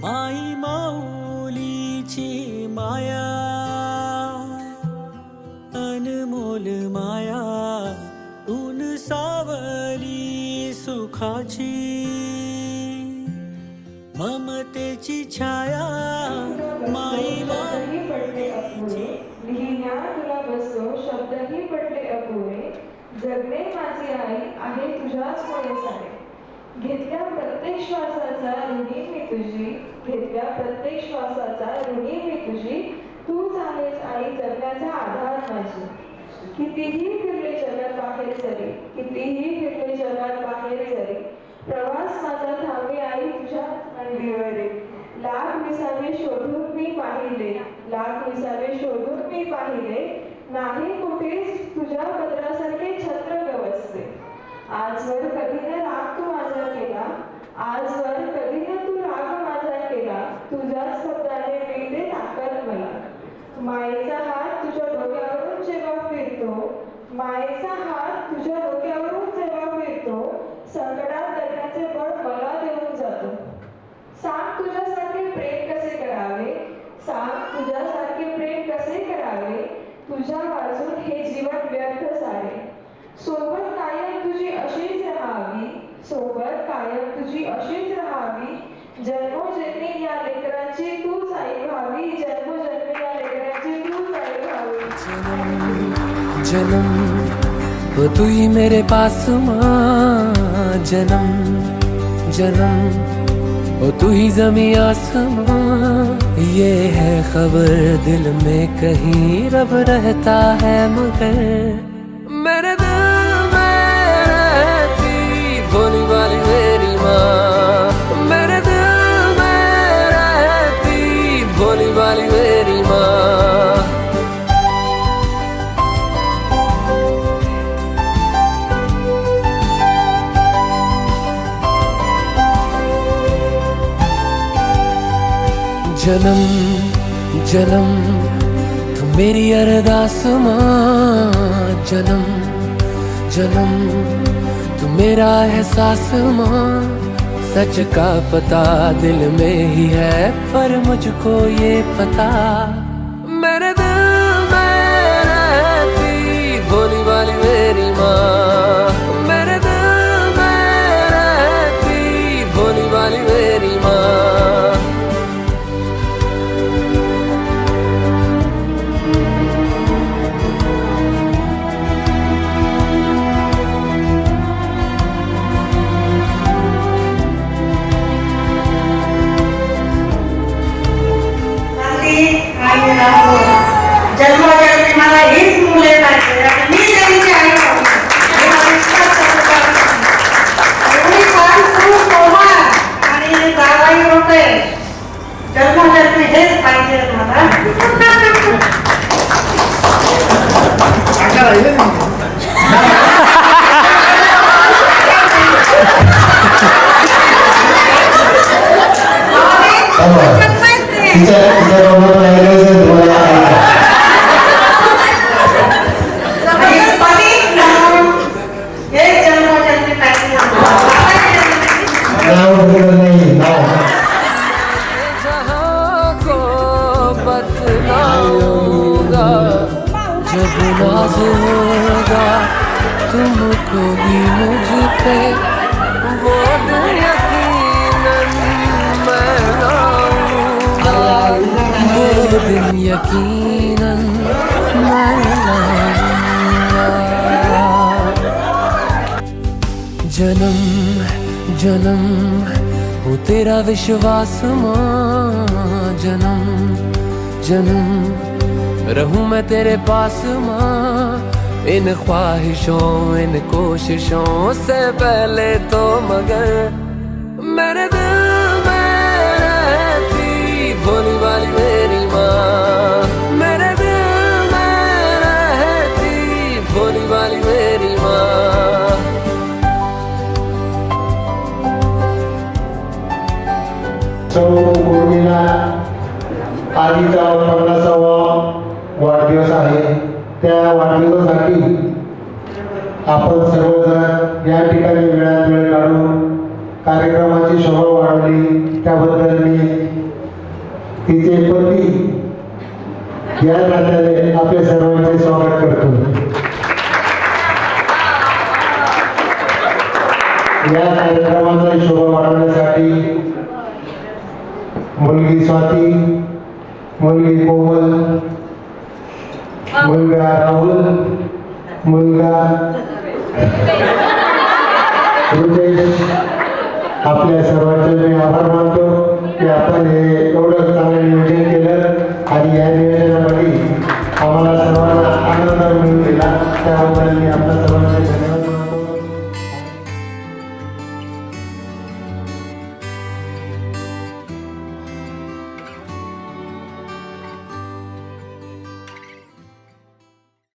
माई माऊलीची माया, अनमोल माया, ऊन सावली सुखाची, ममतेची छाया, माई माऊलीची. लिहिण्या तुला बसलो शब्दही पडले अपुरे, जगणे माझी आई आहे तुझ्याच मुळे सारे. घेतल्या प्रत्येक श्वासाचा ऋणी मी तुझी, घेतल्या प्रत्येक श्वासाचा ऋणी मी तुझी. तूच आहेस आई जगण्याचा आधार माझी. कितीही फिरले जगात बाहेर जरी, कितीही फिरले जगात बाहेर जरी, प्रवास माझा थांबे आई तुझ्या नंदीवरे. लाख विसावे शोधून मी पाहिले, लाख विसावे शोधून मी पाहिले, नाही कुठेच तुझ्या पदरासारखे छत्र गवसते. आजवर कधी न राग तू माझा केला, आजवर कधी न तू राग माझा केला, तुझ्याच शब्दाने मिळते ताकद मला. मायेचा हात तुझ्या डोक्यावरून जेव्हा फिरतो, मायेचा हात तुझ्या डोक्यावरून जेव्हा फिरतो, संकटात लढण्याचे बळ मला देऊन जातो. सांग तुझ्यासारखे प्रेम कसे करावे, सांग तुझ्यासारखे प्रेम कसे करावे, तुझ्या वाचून हे जीवन व्यर्थ सारे. सोबत कायम तुझी अशीच राहावी, सोबत कायम तुझी अशीच राहावी, जन्मोजन्मी या लेकरांची तूच आई व्हावी, जन्मोजन्मी या लेकरांची तूच आई व्हावी. जन्म जन्म हो तू ही मेरे पास माँ, जन्म जन्म हो तू ही ज़मीं आसमां. ये है खबर दिल में कहीं रब रहता है मगर मेरे दिल में रहती भोली वाली मेरी माँ, मेरे दिल में रहती भोली वाली मेरी माँ. जन्म जन्म तू मेरी अरदास माँ, जन्म जन्म तू मेरा एहसास माँ. सच का पता दिल में ही है पर मुझको ये पता, मेरे दिल में रहती भोली वाली मेरी माँ, मेरे दिल में रहती भोली वाली मेरी माँ. जन्मोजन्मी मला हीच मुले पाहिजे, मी त्यांची आई एवढी छान खूप कोमल आणि जावाई होते. जन्मोजन्मी हेच पाहिजे मला. जब नाज होगा तुमको भी मुझ पे, वो दिन यकीनन मैं लाऊंगा, वो दिन यकीनन मैं लाऊंगा. जन्म जन्म हो तेरा विश्वास माँ, जन्म जन्म रहूं मैं तेरे पास माँ. इन ख्वाहिशों इन कोशिशों से पहले तो मगर मेरे दिल में रहती भोली वाली मेरी माँ, मेरे दिल में रहती भोली वाली मेरी माँ. पूर्वीला आधीचा 50वा वाढदिवस आहे. त्या वाढदिवसासाठी आपण सर्वजण या ठिकाणी वेळात वेळ काढून कार्यक्रमाची शोभा वाढवली त्याबद्दल मी तिचे पती या नात्याने आपल्या सर्वांचे स्वागत करतो. या कार्यक्रमाचा शोभा वाढवण्यासाठी मुलगी स्वाती, मुलगी कोमल, मुलगा राहुल, मुलगा रुपेश, आपल्या सर्वांचे मी आभार मानतो की आपण हे एवढं चांगलं नियोजन केलं आणि या नियोजनामध्ये आम्हाला सर्वांना आनंद मिळून दिला. त्याबद्दल मी आपल्या सर्वांचे धन्यवाद.